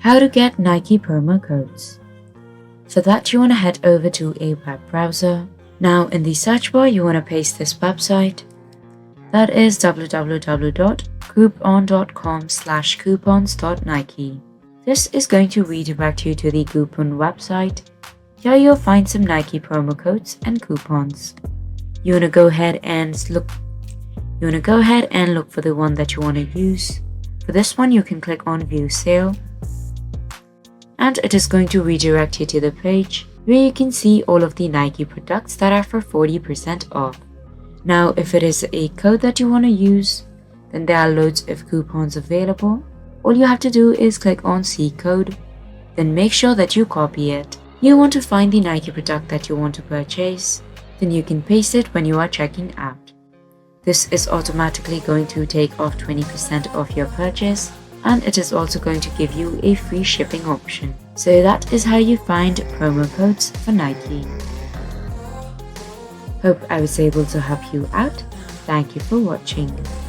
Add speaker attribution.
Speaker 1: How to get Nike promo codes. For that, you want to head over to a web browser. Now in the search bar, you want to paste this website. That is www.groupon.com/coupons.nike. This is going to redirect you to the Groupon website. Here you'll find some Nike promo codes and coupons. You want to go ahead and look for the one that you want to use. For this one, you can click on View Sale, and it is going to redirect you to the page where you can see all of the Nike products that are for 40% off. Now, if it is a code that you want to use, then there are loads of coupons available. All you have to do is click on See Code, then make sure that you copy it. You want to find the Nike product that you want to purchase, then you can paste it when you are checking out. This is automatically going to take off 20% off your purchase, and it is also going to give you a free shipping option. So that is how you find promo codes for Nike. Hope I was able to help you out. Thank you for watching.